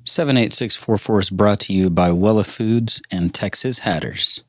78644 is brought to you by Wella Foods and Texas Hatters.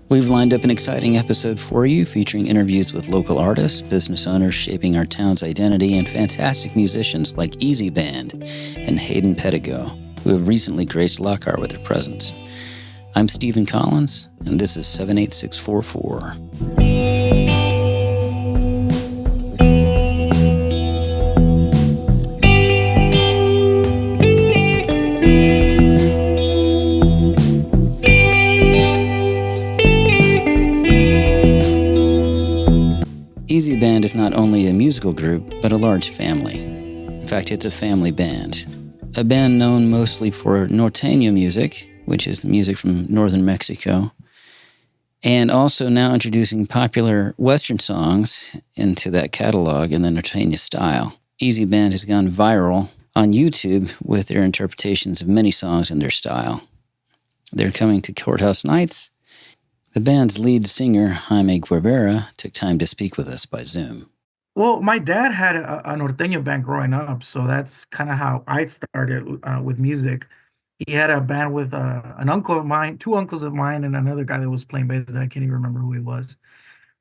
We've lined up an exciting episode for you featuring interviews with local artists, business owners shaping our town's identity, and fantastic musicians like Easy Band and Hayden Pedigo, who have recently graced Lockhart with their presence. I'm Stephen Collins, and this is 78644. Easy Band is not only a musical group, but a large family. In fact, it's a family band. A band known mostly for norteño music, which is the music from northern Mexico, and also now introducing popular Western songs into that catalog in the norteño style. Easy Band has gone viral on YouTube with their interpretations of many songs in their style. They're coming to Courthouse Nights. The band's lead singer, Jaime Guevara, took time to speak with us by Zoom. Well, my dad had a norteño band growing up, so that's kind of how I started with music. He had a band with an uncle of mine, two uncles of mine, and another guy that was playing bass. I can't even remember who he was.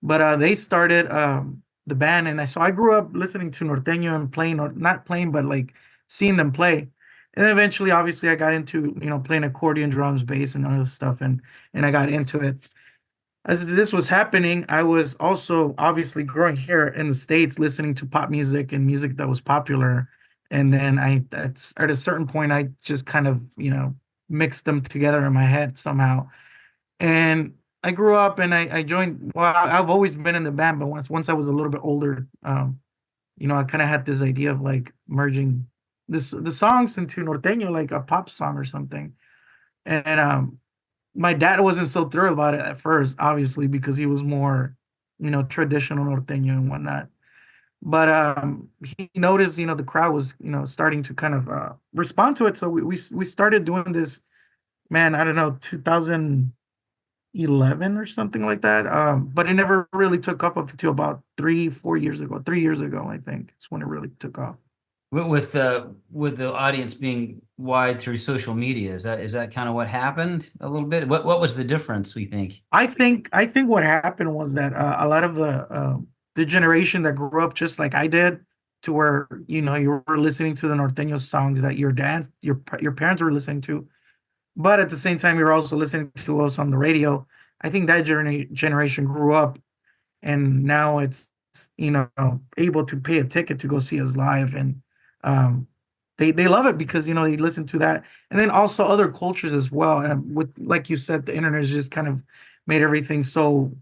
But they started the band, and so I grew up listening to norteño and playing, or not playing, but like seeing them play. And then eventually, obviously, I got into playing accordion, drums, bass, and other stuff, and I got into it. As this was happening, I was also obviously growing here in the States, listening to pop music and music that was popular. And then at a certain point, I just kind of, mixed them together in my head somehow. And I grew up and I joined, well, I've always been in the band, but once I was a little bit older, I kind of had this idea of like merging the songs into norteño, like a pop song or something. And my dad wasn't so thrilled about it at first, obviously, because he was more, traditional norteño and whatnot. But he noticed, the crowd was, starting to kind of respond to it. So we started doing this, man, I don't know, 2011 or something like that. But it never really took up until about 3 years ago, I think. It's when it really took off. With the audience being wide through social media, is that kind of what happened a little bit? What was the difference, we think? I think what happened was that a lot of the generation that grew up just like I did, to where you were listening to the norteño songs that your parents were listening to, but at the same time you were also listening to us on the radio. I think that generation grew up, and now it's able to pay a ticket to go see us live, and they love it because they listen to that, and then also other cultures as well. And with, like you said, the internet has just kind of made everything so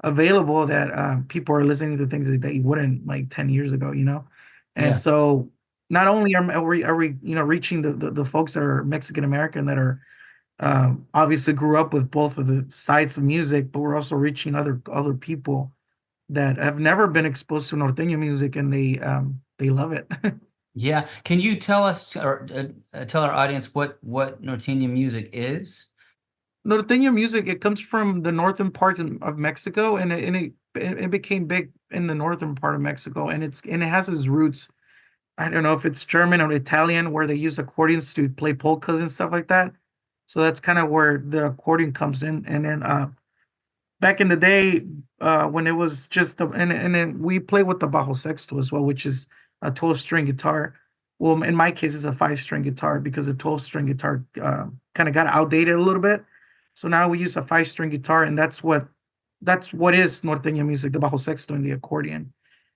available that people are listening to things that you wouldn't like 10 years ago, and Yeah. so not only are we reaching the folks that are Mexican American, that are obviously grew up with both of the sides of music, but we're also reaching other people that have never been exposed to norteño music, and they love it. Yeah. Can you tell us, or tell our audience what norteño music is? Norteño music, it comes from the northern part of Mexico, and it became big in the northern part of Mexico, and it has its roots. I don't know if it's German or Italian, where they use accordions to play polkas and stuff like that. So that's kind of where the accordion comes in. And then back in the day, when it was just and then we play with the bajo sexto as well, which is a 12-string guitar. Well, in my case, it's a 5-string guitar, because the 12-string guitar kind of got outdated a little bit. So now we use a 5-string guitar, and that's what is norteño music, the bajo sexto and the accordion.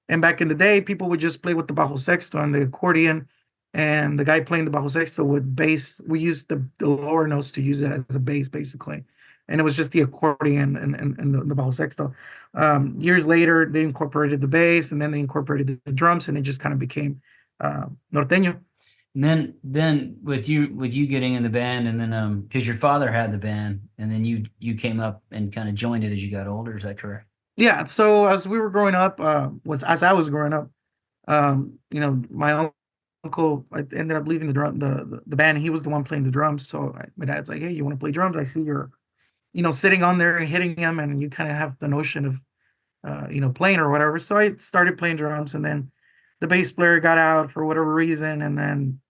And back in the day, people would just play with the bajo sexto and the accordion, and the guy playing the bajo sexto would bass. We used the lower notes to use it as a bass, basically, and it was just the accordion and the bajo sexto. Years later, they incorporated the bass, and then they incorporated the drums, and it just kind of became norteño. And then with you getting in the band, and then because your father had the band, and then you came up and kind of joined it as you got older. Is that correct? Yeah, so as we were growing up, was as I was growing up, my uncle I ended up leaving the band. He was the one playing the drums. So my dad's like, "Hey, you want to play drums? I see you're, sitting on there and hitting them, and you kind of have the notion of, playing or whatever." So I started playing drums, and then the bass player got out for whatever reason, and then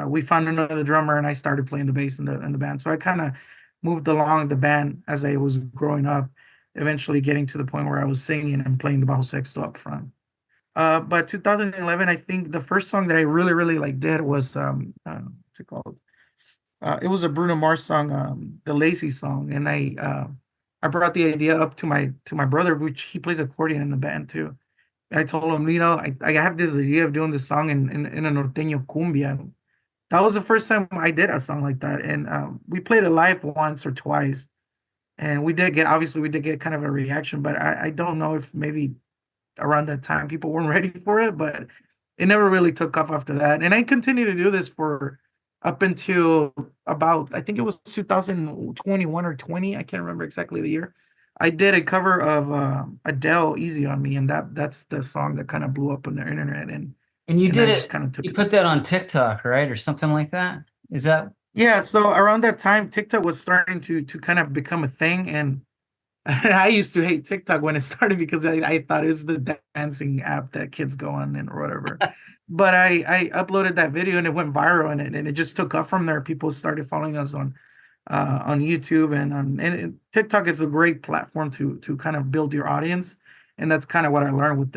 we found another drummer, and I started playing the bass in the band. So I kind of moved along the band as I was growing up, eventually getting to the point where I was singing and playing the bajo sexto up front. But 2011, I think the first song that I really, really like did was what's it called? It was a Bruno Mars song, the Lazy song, and I brought the idea up to my brother, which he plays accordion in the band too. I told him, I have this idea of doing this song in a norteño cumbia. That was the first time I did a song like that, and we played it live once or twice, and we did get kind of a reaction, but I don't know if maybe around that time people weren't ready for it, but it never really took off after that. And I continued to do this for up until about, I think it was 2021 or 20. I can't remember exactly the year. I did a cover of Adele "Easy on Me," and that's the song that kind of blew up on the internet, and And you and did I just it, kind of took you it. put that on TikTok, right? Or something like that? Is that? Yeah, so around that time, TikTok was starting to kind of become a thing, and I used to hate TikTok when it started because I thought it was the dancing app that kids go on and or whatever. But I uploaded that video and it went viral, and it just took off from there. People started following us on YouTube TikTok is a great platform to kind of build your audience, and that's kind of what I learned with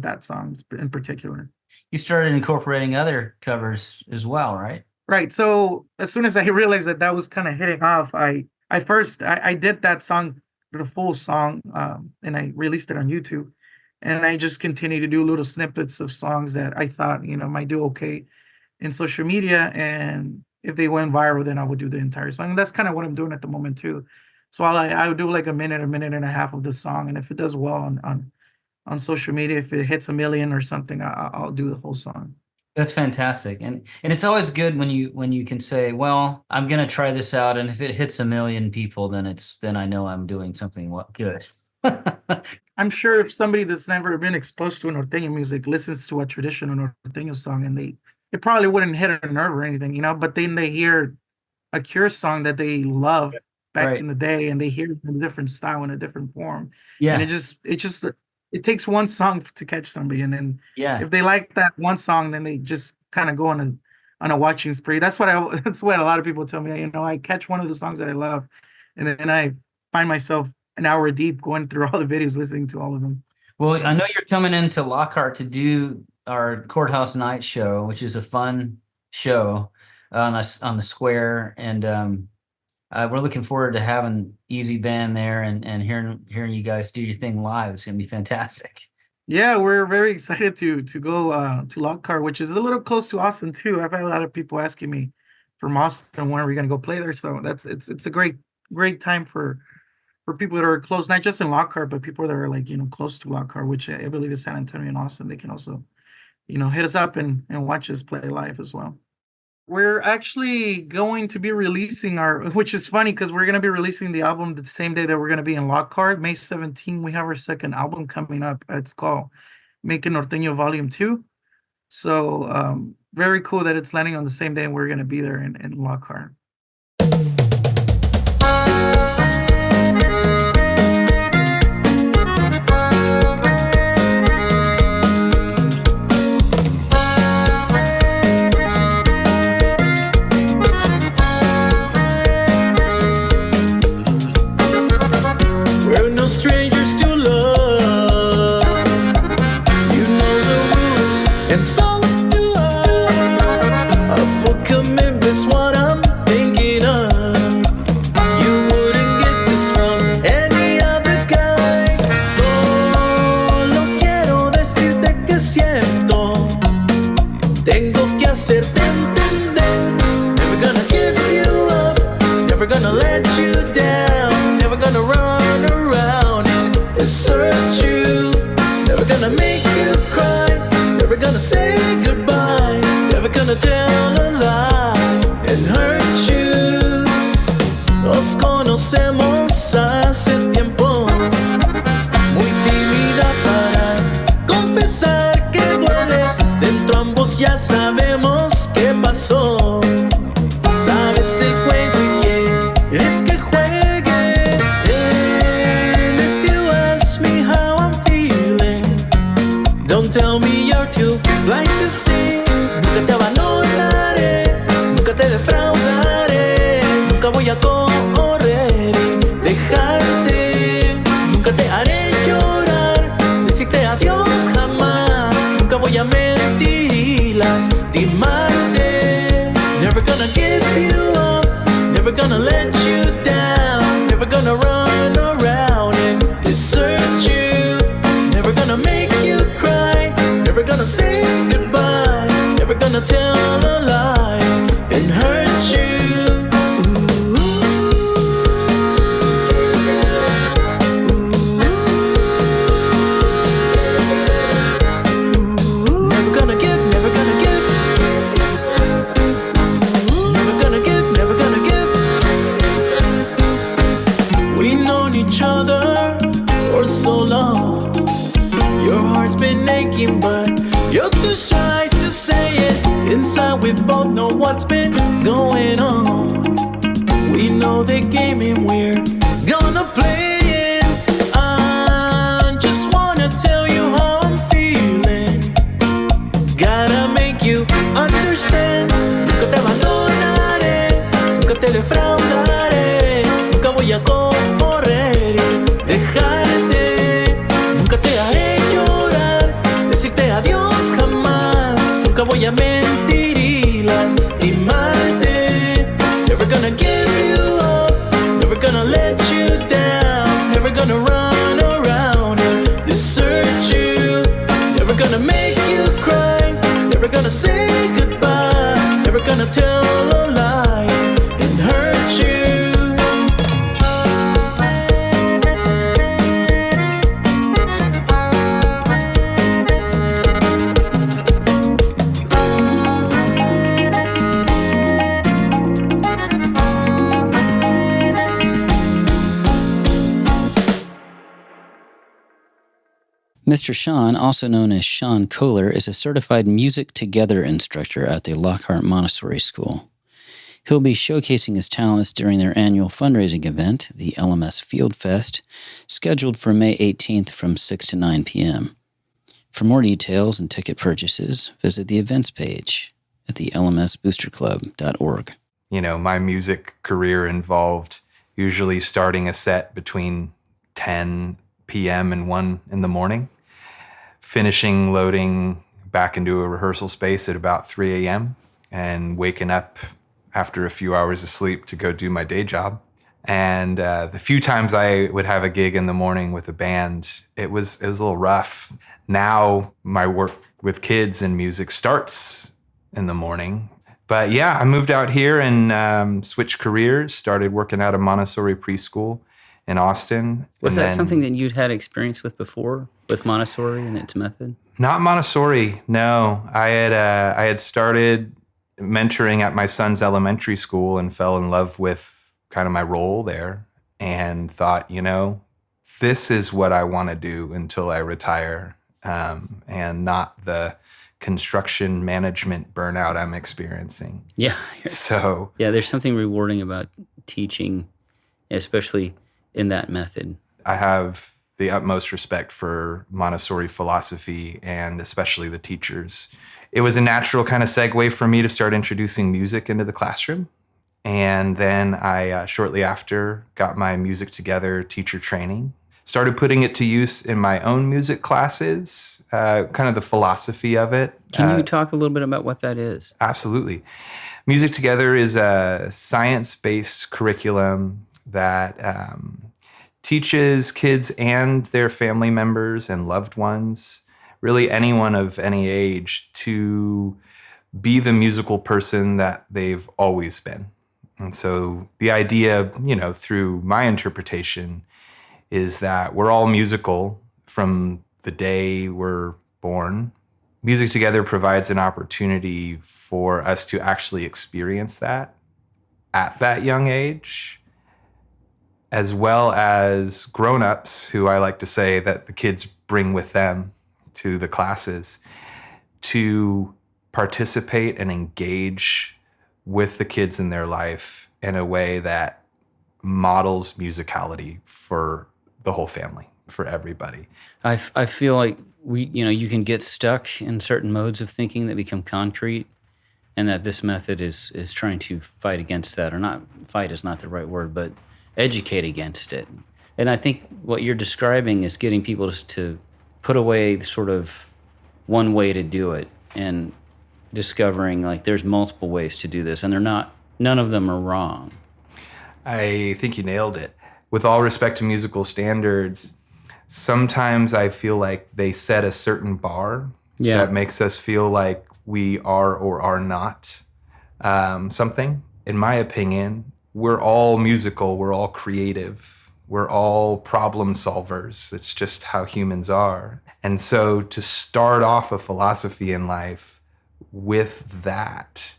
that song in particular. You started incorporating other covers as well, right? Right. So as soon as I realized that that was kind of hitting off, I did that song, the full song, and I released it on YouTube. And I just continued to do little snippets of songs that I thought, might do okay in social media. And if they went viral, then I would do the entire song. And that's kind of what I'm doing at the moment too. So I would do like a minute and a half of the song. And if it does well on social media, if it hits 1 million or something, I'll do the whole song. That's fantastic. And it's always good when you can say, well, I'm gonna try this out, and if it hits 1 million people, then I know I'm doing something good. I'm sure if somebody that's never been exposed to norteño music listens to a traditional norteño song, and it probably wouldn't hit a nerve or anything, but then they hear a Cure song that they love back Right. in the day, and they hear it in a different style, in a different form. And Yeah. it takes one song to catch somebody. And then Yeah. if they like that one song, then they just kind of go on a watching spree. That's what a lot of people tell me. I catch one of the songs that I love, and then I find myself an hour deep going through all the videos, listening to all of them. Well, I know you're coming into Lockhart to do our Courthouse Nights show, which is a fun show on the square, and we're looking forward to having Easy Band there and hearing you guys do your thing live. It's gonna be fantastic. Yeah, we're very excited to go to Lockhart, which is a little close to Austin too. I've had a lot of people asking me from Austin, when are we going to go play there? So it's a great time for people that are close, not just in Lockhart, but people that are like close to Lockhart, which I believe is San Antonio and Austin. They can also hit us up and watch us play live as well. We're actually going to be releasing which is funny because we're going to be releasing the album the same day that we're going to be in Lockhart, May 17. We have our second album coming up. It's called Making Norteño Volume 2. So very cool that it's landing on the same day and we're going to be there in Lockhart. We're no strangers to love. You know the rules, and so do I. A full commitment's what I'm thinking of. You wouldn't get this from any other guy. Solo quiero decirte que siento. Tengo que hacerte entender. Never gonna give you up. Never gonna let you down. Never gonna run around and desert you. Never gonna make you cry. Never gonna say goodbye. Never gonna tell a lie and hurt you. Nos conocemos hace tiempo. todos ya sabemos qué pasó. Sabes el juego y quieres que juegue. And if you ask me how I'm feeling, don't tell me you're too blind to see. Nunca te abandonaré, nunca te defraudaré, nunca voy a correr y dejarte. Nunca te haré llorar, decirte adiós jamás. Nunca voy a mentir y lastimarte. Never gonna give you up, never gonna let you down, never gonna run around and desert you. Never gonna make you cry, never gonna say goodbye, never gonna tell a lie and hurt you. Never gonna give, never gonna give. Never gonna give, never gonna give. We've known each other for so long. Your heart's been aching, but you're too shy to say it. Inside we both know what's been going on. We know the game and we're gonna play it. I just wanna tell you how I'm feeling. Gotta make you understand. Nunca te abandonaré, nunca te defraudaré, nunca voy a correr y dejarte. Nunca te haré llorar, decirte adiós jamás. Nunca voy a mentir y lastimarte. Never gonna give you up, never gonna let you down, never gonna run around and desert you. Never gonna make you cry, never gonna say goodbye, never gonna tell a lie and hurt you. Mr. Sean, also known as Sean Kohler, is a certified Music Together instructor at the Lockhart Montessori School. He'll be showcasing his talents during their annual fundraising event, the L.M.S. FieldFest, scheduled for May 18th from 6 to 9 p.m. For more details and ticket purchases, visit the events page at the lmsboosterclub.org. You know, my music career involved usually starting a set between 10 p.m. and 1 in the morning, finishing loading back into a rehearsal space at about 3 a.m. and waking up after a few hours of sleep to go do my day job. And the few times I would have a gig in the morning with a band, it was a little rough. Now my work with kids and music starts in the morning. But yeah, I moved out here and switched careers, started working at a Montessori preschool in Austin. Was that something that you'd had experience with before, with Montessori and its method? Not Montessori, no. I had started mentoring at my son's elementary school and fell in love with kind of my role there and thought, you know, this is what I want to do until I retire, and not the construction management burnout I'm experiencing. Yeah. So yeah, there's something rewarding about teaching, especially in that method. I have the utmost respect for Montessori philosophy and especially the teachers. It was a natural kind of segue for me to start introducing music into the classroom. And then I, shortly after, got my Music Together teacher training. Started putting it to use in my own music classes, kind of the philosophy of it. Can you talk a little bit about what that is? Absolutely. Music Together is a science-based curriculum that teaches kids and their family members and loved ones, really anyone of any age, to be the musical person that they've always been. And so the idea, you know, through my interpretation, is that we're all musical from the day we're born. Music Together provides an opportunity for us to actually experience that at that young age, as well as grown-ups, who I like to say that the kids bring with them to the classes, to participate and engage with the kids in their life in a way that models musicality for the whole family, for everybody. I feel like you can get stuck in certain modes of thinking that become concrete, and that this method is trying to fight against that, or not. Fight is not the right word, but educate against it. And I think what you're describing is getting people to put away sort of one way to do it, and discovering like there's multiple ways to do this, and none of them are wrong. I think you nailed it. With all respect to musical standards, sometimes I feel like they set a certain bar that makes us feel like we are or are not something. In my opinion, we're all musical, we're all creative, we're all problem solvers. It's just how humans are. And so to start off a philosophy in life with that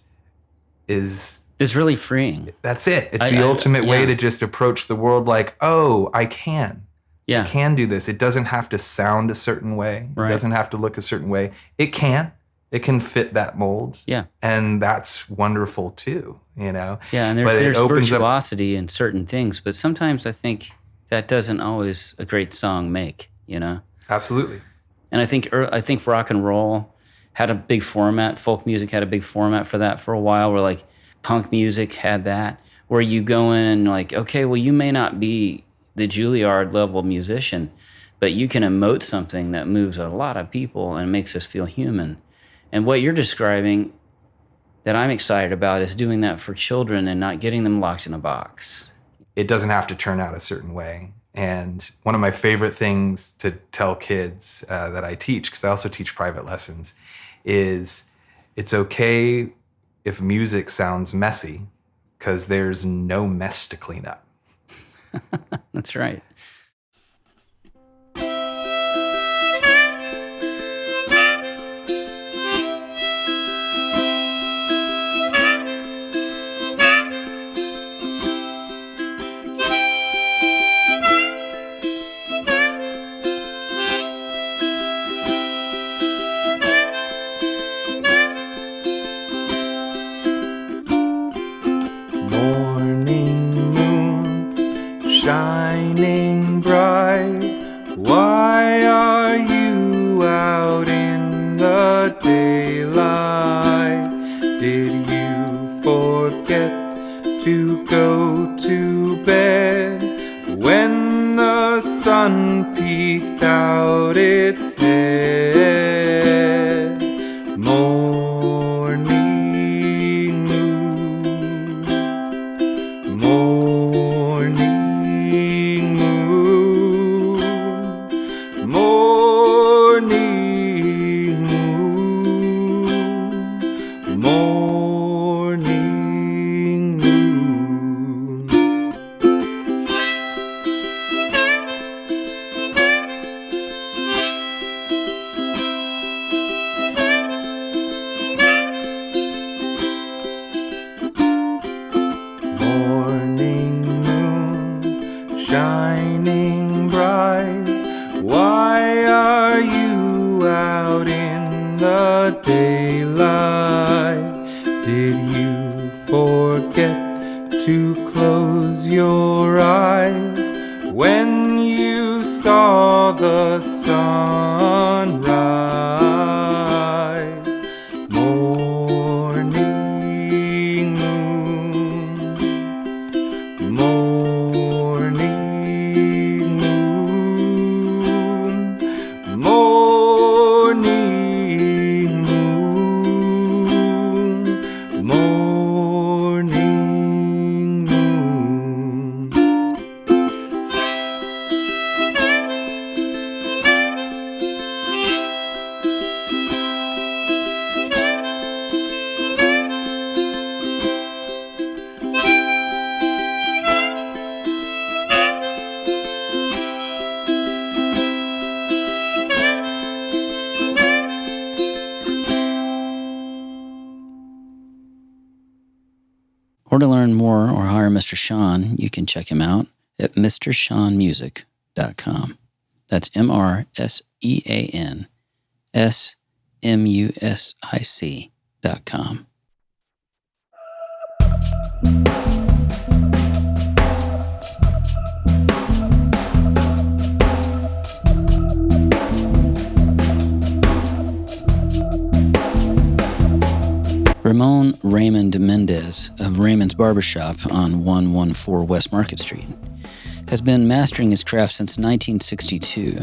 is... It's really freeing. That's it. It's the ultimate way to just approach the world like, oh, I can. Yeah. I can do this. It doesn't have to sound a certain way. Right. It doesn't have to look a certain way. It can. It can fit that mold. Yeah. And that's wonderful too, you know? Yeah, and there's virtuosity in certain things, but sometimes I think that doesn't always a great song make, you know? Absolutely. And I think rock and roll had a big format. Folk music had a big format for that for a while, where like punk music had that, where you go in and like, okay, well, you may not be the Juilliard level musician, but you can emote something that moves a lot of people and makes us feel human. And what you're describing that I'm excited about is doing that for children and not getting them locked in a box. It doesn't have to turn out a certain way. And one of my favorite things to tell kids that I teach, because I also teach private lessons, is it's okay if music sounds messy, because there's no mess to clean up. That's right. Shining bright, why are you out in the daylight? Did you forget to go to bed when the sun peeked out its head? Morning moon, morning moon, morning moon, morning moon. Morning moon, shining bright, why are you out in the daylight? Did you forget to close your eyes when you saw the sunrise? Morning moon, morning moon, morning moon, morning moon. Or to learn more or hire Mr. Sean, you can check him out at mrseanmusic.com. That's MrSeanSmusic.com. FieldFest.com. Ramon Raymond Mendez of Raymond's Barbershop on 114 West Market Street has been mastering his craft since 1962.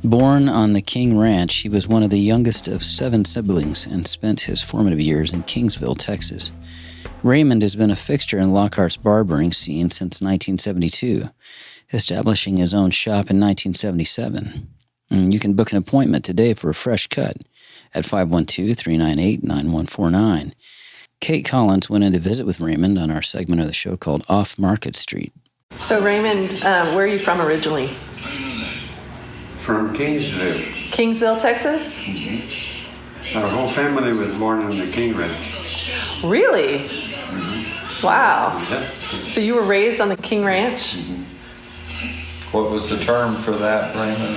Born on the King Ranch, he was one of the youngest of 7 siblings and spent his formative years in Kingsville, Texas. Raymond has been a fixture in Lockhart's barbering scene since 1972, establishing his own shop in 1977. And you can book an appointment today for a fresh cut at 512-398-9149. Kate Collins went in to visit with Raymond on our segment of the show called Off Market Street. So Raymond, where are you from originally? From Kingsville. Kingsville, Texas? Mm-hmm. Our whole family was born on the King Ranch. Really? Mm-hmm. Wow. Yeah. So you were raised on the King Ranch? Mm-hmm. What was the term for that, Raymond?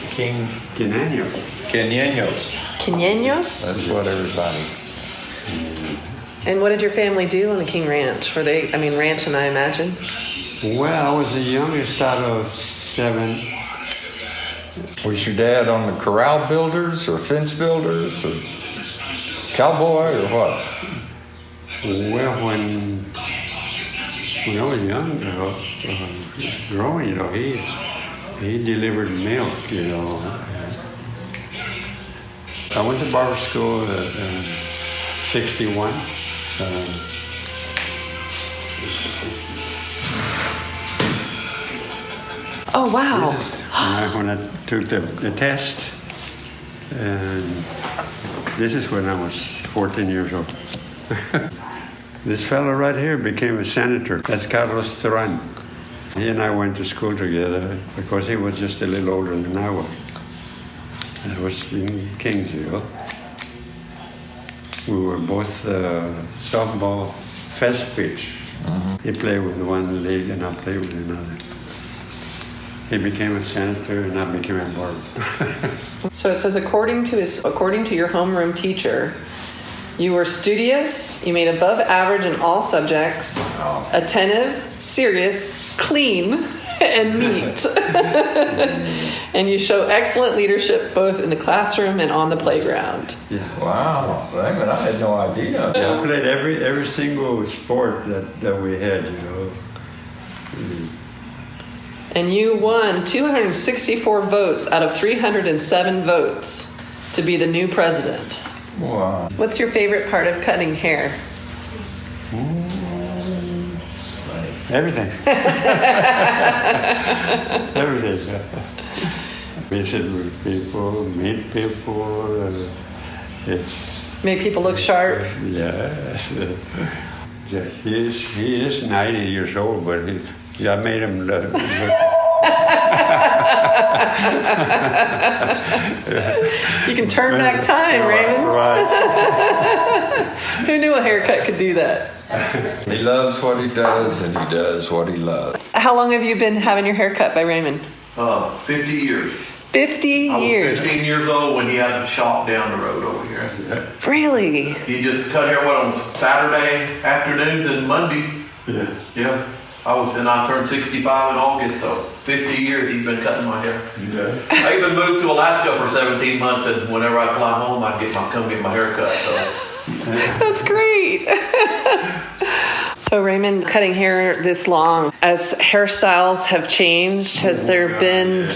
King? Quinennial. Quinennials. Quinennios? That's what everybody. And what did your family do on the King Ranch? Were they, ranching, I imagine? Well, I was the youngest out of 7. Was your dad on the corral builders or fence builders or cowboy or what? Well, when I was young, growing, he delivered milk, I went to barber school in 61. Oh, wow. When I took the test, and this is when I was 14 years old. This fellow right here became a senator. That's Carlos Turan. He and I went to school together because he was just a little older than I was. I was in Kingsville. We were both softball fast pitch. Mm-hmm. He played with one league and I played with another. He became a senator and I became a barber. So it says, according to your homeroom teacher, you were studious, you made above average in all subjects, attentive, serious, clean, and neat. And you show excellent leadership both in the classroom and on the playground. Yeah. Wow, Raymond, I had no idea. Yeah, I played every single sport that we had, And you won 264 votes out of 307 votes to be the new president. Wow. What's your favorite part of cutting hair? Everything. Everything. Visit with people, meet people. It's Make people look sharp. yes. He is 90 years old, but I made him look. You can turn back time, Raymond. Right. Who knew a haircut could do that? He loves what he does, and he does what he loves. How long have you been having your hair cut by Raymond? 50 years. 50 years. I was 15 years old when he had a shop down the road over here. Really? He just cut hair, on Saturday afternoons and Mondays. Yeah. Yeah. I turned 65 in August, so 50 years he's been cutting my hair. Yeah. I even moved to Alaska for 17 months, and whenever I fly home, I'd come get my hair cut. So. That's great. So Raymond, cutting hair this long, as hairstyles have changed, has there been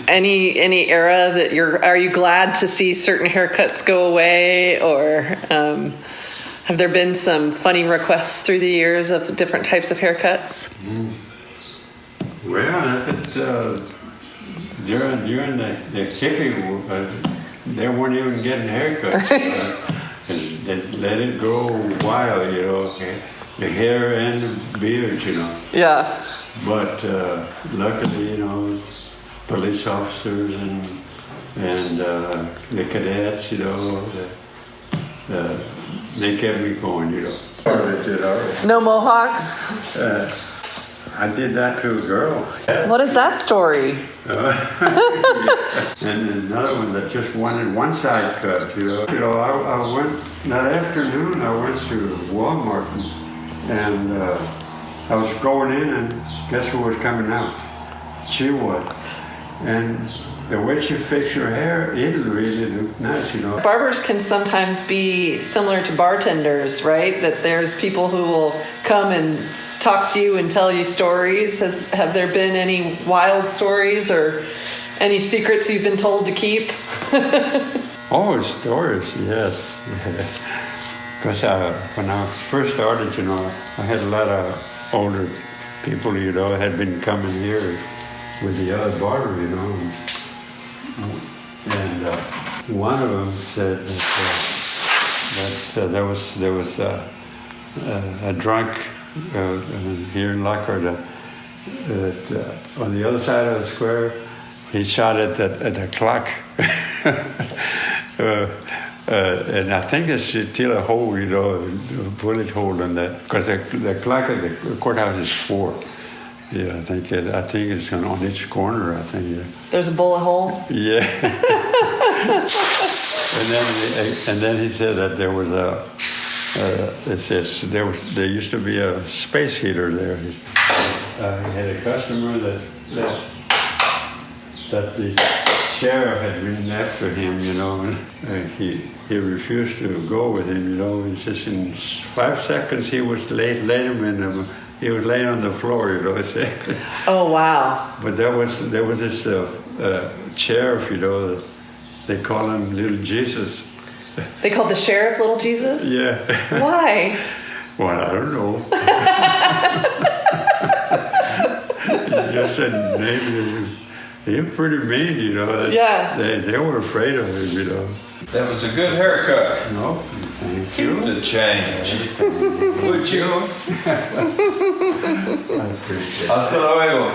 any era that are you glad to see certain haircuts go away, or have there been some funny requests through the years of different types of haircuts? Well, during the hippie, they weren't even getting haircuts. They let it go wild, the hair and the beard, Yeah. But luckily, police officers and the cadets, they kept me going, No mohawks? I did that to a girl. What is that story? and another one that just wanted one side cut, you know. I went, that afternoon, I went to Walmart and I was going in and guess who was coming out? She was. And the way she fixed her hair, it really looked nice, you know. Barbers can sometimes be similar to bartenders, right? That there's people who will come and talk to you and tell you stories. Have there been any wild stories or any secrets you've been told to keep? Oh, stories, yes. Because when I first started, you know, I had a lot of older people, you know, had been coming here with the other barber, you know. And one of them said that there was a drunk here in Lockhart on the other side of the square. He shot at the clock, and I think it's still a hole, you know, a bullet hole in that, because the clock at the courthouse is 4. Yeah, I think it's on each corner. I think. Yeah. There's a bullet hole. Yeah. and then he said that there was there used to be a space heater there. He had a customer that the sheriff had been after him, you know, and he refused to go with him, you know. He says in 5 seconds he was laid him in the. He was laying on the floor, you know. Oh, wow. But there was this sheriff, you know, they call him Little Jesus. They called the sheriff Little Jesus? Yeah. Why? Well, I don't know. He just said maybe he was pretty mean, you know. Yeah. They were afraid of him, you know. That was a good haircut. No, thank you. Keep the change. Would you? I appreciate it. Hasta luego.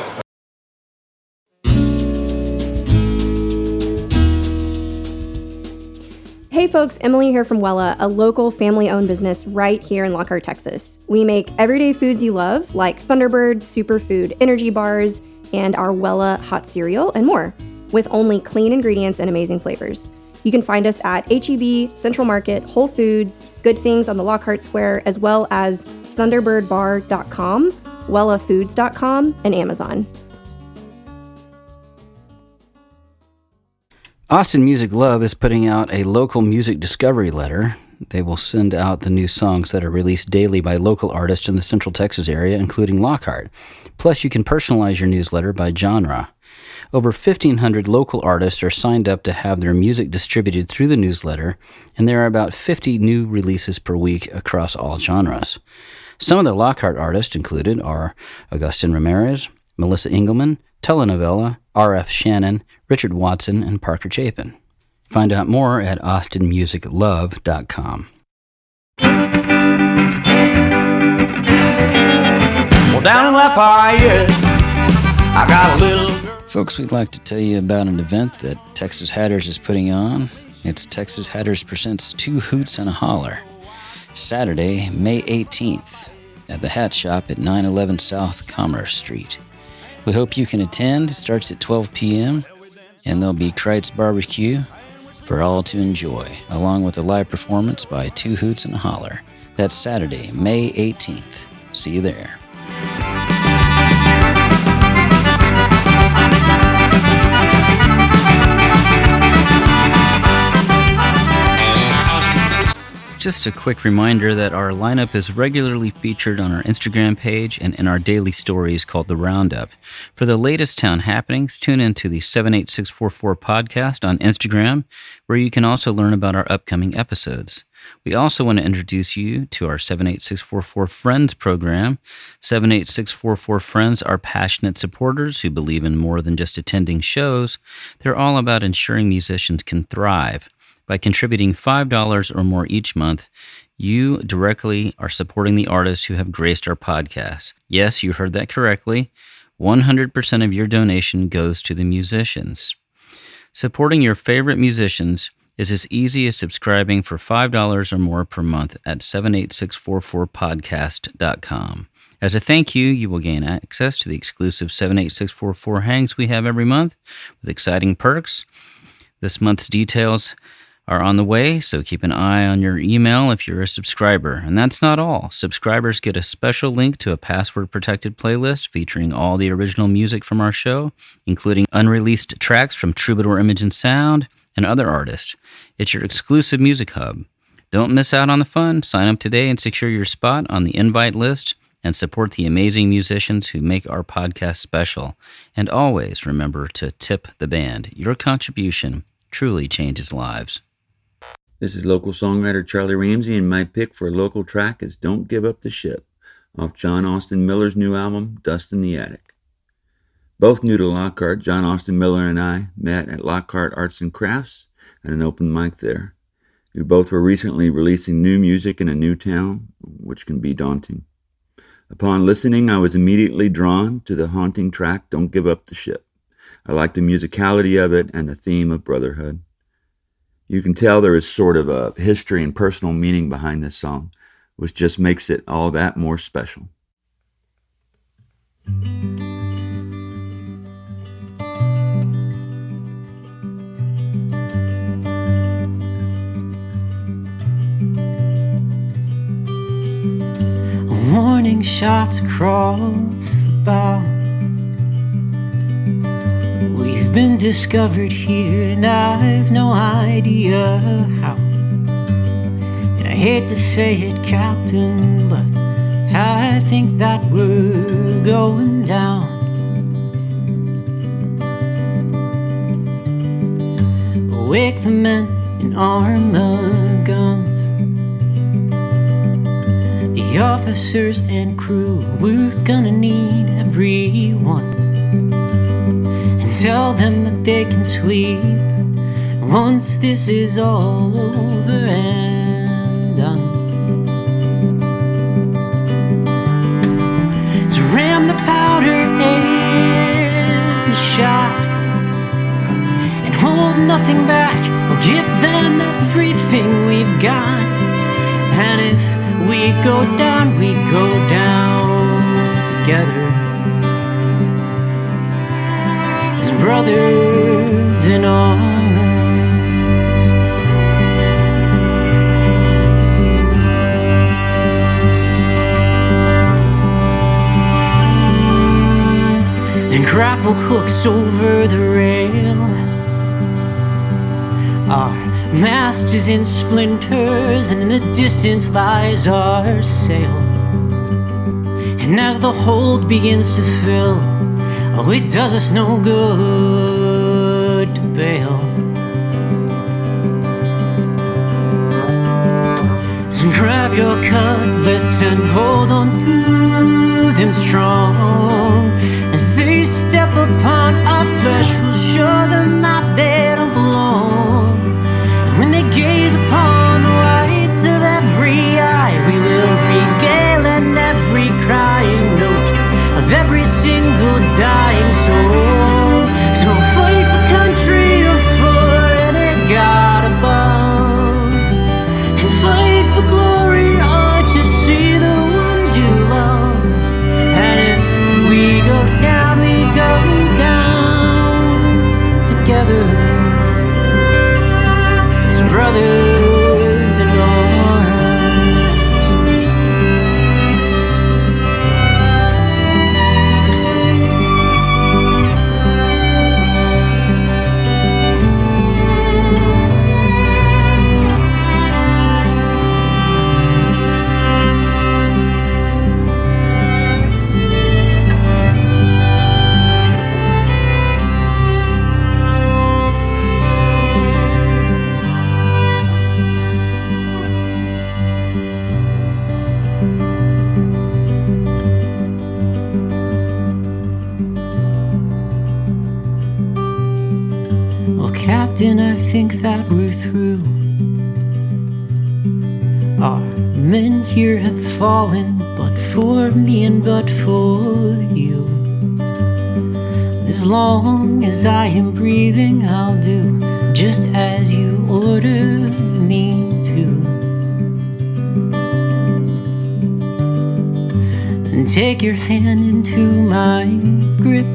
Hey folks, Emily here from Wella, a local family-owned business right here in Lockhart, Texas. We make everyday foods you love, like Thunderbird, superfood energy bars, and our Wella hot cereal, and more, with only clean ingredients and amazing flavors. You can find us at H-E-B, Central Market, Whole Foods, Good Things on the Lockhart Square, as well as thunderbirdbar.com, wellafoods.com, and Amazon. Austin Music Love is putting out a local music discovery letter. They will send out the new songs that are released daily by local artists in the Central Texas area, including Lockhart. Plus, you can personalize your newsletter by genre. Over 1,500 local artists are signed up to have their music distributed through the newsletter, and there are about 50 new releases per week across all genres. Some of the Lockhart artists included are Augustin Ramirez, Melissa Engelman, Telenovela, R.F. Shannon, Richard Watson, and Parker Chapin. Find out more at austinmusiclove.com. Well, down in Lafayette, I got a little girl. Folks, we'd like to tell you about an event that Texas Hatters is putting on. It's Texas Hatters Presents Two Hoots and a Holler, Saturday, May 18th, at the Hat Shop at 911 South Commerce Street. We hope you can attend. It starts at 12 p.m., and there'll be Kreitz Barbecue for all to enjoy, along with a live performance by Two Hoots and a Holler. That's Saturday, May 18th. See you there. Just a quick reminder that our lineup is regularly featured on our Instagram page and in our daily stories called The Roundup. For the latest town happenings, tune into the 78644 podcast on Instagram, where you can also learn about our upcoming episodes. We also want to introduce you to our 78644 Friends program. 78644 Friends are passionate supporters who believe in more than just attending shows. They're all about ensuring musicians can thrive. By contributing $5 or more each month, you directly are supporting the artists who have graced our podcast. Yes, you heard that correctly. 100% of your donation goes to the musicians. Supporting your favorite musicians is as easy as subscribing for $5 or more per month at 78644podcast.com. As a thank you, you will gain access to the exclusive 78644 hangs we have every month with exciting perks. This month's details are on the way, so keep an eye on your email if you're a subscriber. And that's not all. Subscribers get a special link to a password-protected playlist featuring all the original music from our show, including unreleased tracks from Troubadour Image and Sound and other artists. It's your exclusive music hub. Don't miss out on the fun. Sign up today and secure your spot on the invite list and support the amazing musicians who make our podcast special. And always remember to tip the band. Your contribution truly changes lives. This is local songwriter Charlie Ramsey, and my pick for a local track is Don't Give Up the Ship, off John Austin Miller's new album, Dust in the Attic. Both new to Lockhart, John Austin Miller and I met at Lockhart Arts and Crafts at an open mic there. We both were recently releasing new music in a new town, which can be daunting. Upon listening, I was immediately drawn to the haunting track, Don't Give Up the Ship. I like the musicality of it and the theme of brotherhood. You can tell there is sort of a history and personal meaning behind this song, which just makes it all that more special. Warning shots across the bow. We've been discovered here and I've no idea how. And I hate to say it, Captain, but I think that we're going down. Wake the men and arm the guns, the officers and crew, we're gonna need everyone. And tell them that they can sleep once this is all over and done. So ram the powder and the shot, and hold nothing back. We'll give them everything we've got. And if we go down together as brothers in arms. And grapple hooks over the rail, our mast is in splinters, and in the distance lies our sail. And as the hold begins to fill, oh, it does us no good to bail. So grab your cutlass and hold on to them strong. As they step upon our flesh, we'll show them that they don't belong. When they gaze upon the whites of every eye, we will regale in every crying note of every single dying soul. So fight for country or for any God above, and fight for glory or to see the ones you love. And if we go down together, brothers in arms. Captain, I think that we're through. Our men here have fallen, but for me and but for you. As long as I am breathing, I'll do just as you order me to. Then take your hand into my grip,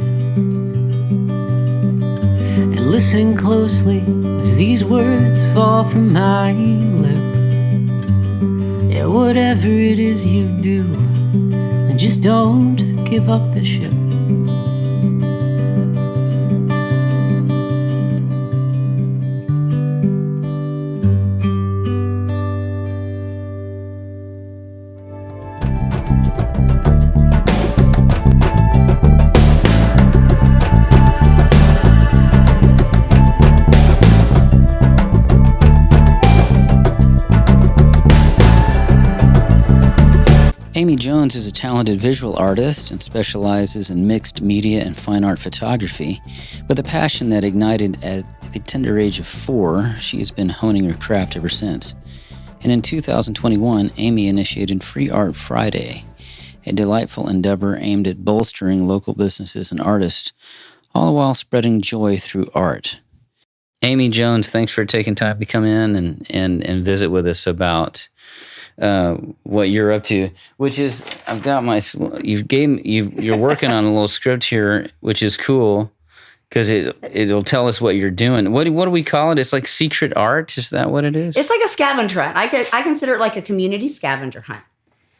listen closely as these words fall from my lip. Yeah, whatever it is you do, and just don't give up the ship. Amy Jones is a talented visual artist and specializes in mixed media and fine art photography. With a passion that ignited at the tender age of 4, she has been honing her craft ever since. And in 2021, Amy initiated Free Art Friday, a delightful endeavor aimed at bolstering local businesses and artists, all the while spreading joy through art. Amy Jones, thanks for taking time to come in and visit with us about what you're up to, which is I've got my you're working on a little script here, which is cool because it'll tell us what you're doing. What do we call it? It's like secret art. Is that what it is? It's like a scavenger hunt. I consider it like a community scavenger hunt,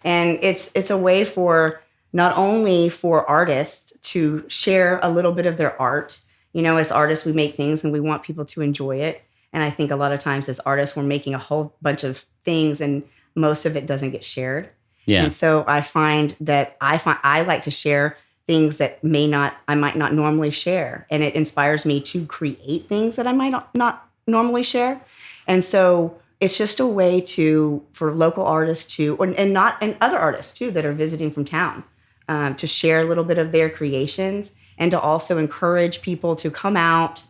and it's a way for not only for artists to share a little bit of their art. You know, as artists, we make things and we want people to enjoy it. And I think a lot of times as artists, we're making a whole bunch of things and most of it doesn't get shared. Yeah. And so I find I like to share things that I might not normally share. And it inspires me to create things that I might not normally share. And so it's just a way for local artists and other artists too, that are visiting from town, to share a little bit of their creations and to also encourage people to come out,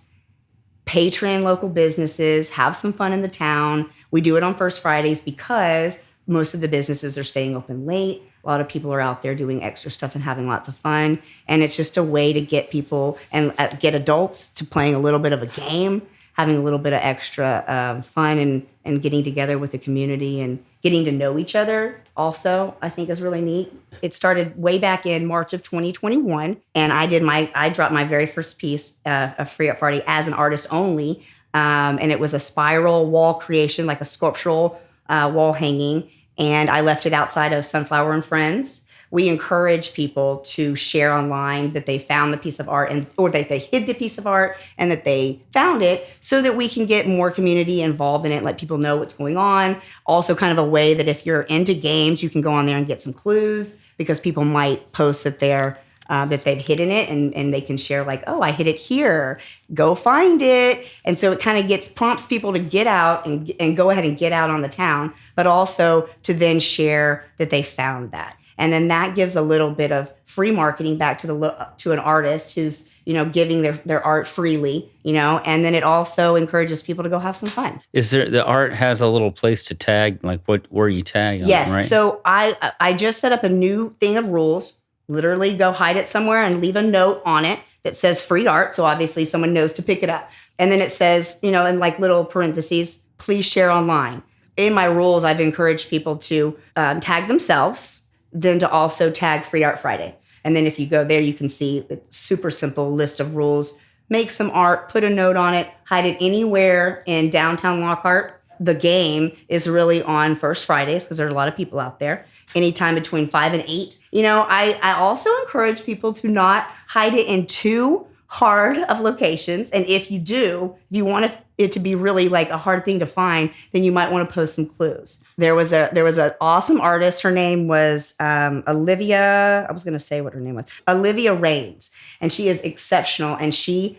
patron local businesses, have some fun in the town. We do it on First Fridays because most of the businesses are staying open late. A lot of people are out there doing extra stuff and having lots of fun. And it's just a way to get people and get adults to playing a little bit of a game, having a little bit of extra fun and getting together with the community and getting to know each other also, I think is really neat. It started way back in March of 2021. And I dropped my very first piece of Free Art Friday as an artist only. And it was a spiral wall creation, like a sculptural wall hanging. And I left it outside of Sunflower and Friends. We encourage people to share online that they found the piece of art or that they hid the piece of art and that they found it so that we can get more community involved in it, let people know what's going on. Also kind of a way that if you're into games, you can go on there and get some clues because people might post that that they've hidden it and they can share like, oh, I hid it here, go find it. And so it kind of prompts people to get out and go ahead and get out on the town, but also to then share that they found that. And then that gives a little bit of free marketing back to an artist who's, giving their art freely, and then it also encourages people to go have some fun. Is the art has a little place to tag, like where you tag on, yes. right? So I just set up a new thing of rules. Literally go hide it somewhere and leave a note on it that says free art. So obviously someone knows to pick it up. And then it says, in like little parentheses, please share online. In my rules, I've encouraged people to tag themselves, then to also tag Free Art Friday. And then if you go there, you can see a super simple list of rules. Make some art, put a note on it, hide it anywhere in downtown Lockhart. The game is really on First Fridays because there's a lot of people out there. Anytime between 5 and 8. I also encourage people to not hide it in too hard of locations. And if you want it to be really like a hard thing to find, then you might want to post some clues. There was an awesome artist. Her name was Olivia. I was going to say what her name was. Olivia Raines. And she is exceptional. And she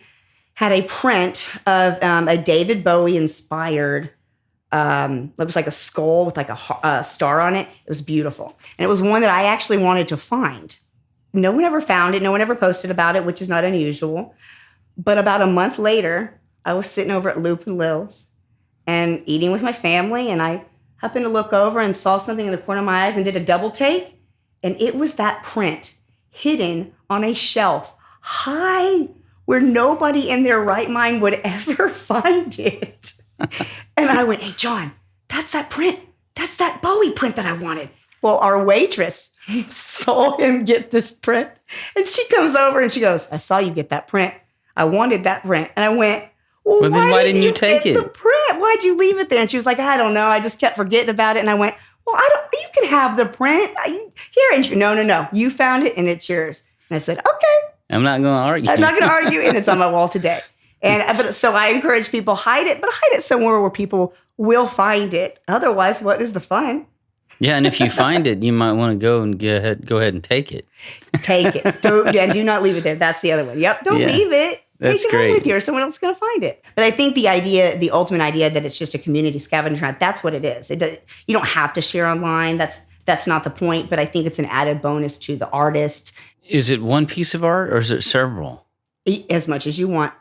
had a print of a David Bowie inspired it was like a skull with like a star on it. It was beautiful. And it was one that I actually wanted to find. No one ever found it. No one ever posted about it, which is not unusual. But about a month later, I was sitting over at Loop and Lil's and eating with my family. And I happened to look over and saw something in the corner of my eyes and did a double take. And it was that print hidden on a shelf high where nobody in their right mind would ever find it. And I went, hey, John, that's that print. That's that Bowie print that I wanted. Well, our waitress saw him get this print. And she comes over and she goes, I saw you get that print. I wanted that print. And I went, well, then why didn't you take get it? the print? Why'd you leave it there? And she was like, I don't know. I just kept forgetting about it. And I went, well, you can have the print. Here. And she, no. You found it and it's yours. And I said, okay. I'm not going to argue. I'm not going to argue. And it's on my wall today. But so I encourage people, hide it somewhere where people will find it. Otherwise, what is the fun? Yeah, and if you find it, you might want to go ahead and take it. Take it. Do not leave it there. That's the other one. Yep. Don't leave it. That's Take it great. home with you, or someone else is going to find it. But I think the ultimate idea that it's just a community scavenger hunt, that's what it is. You don't have to share online. That's not the point. But I think it's an added bonus to the artist. Is it one piece of art or is it several? As much as you want.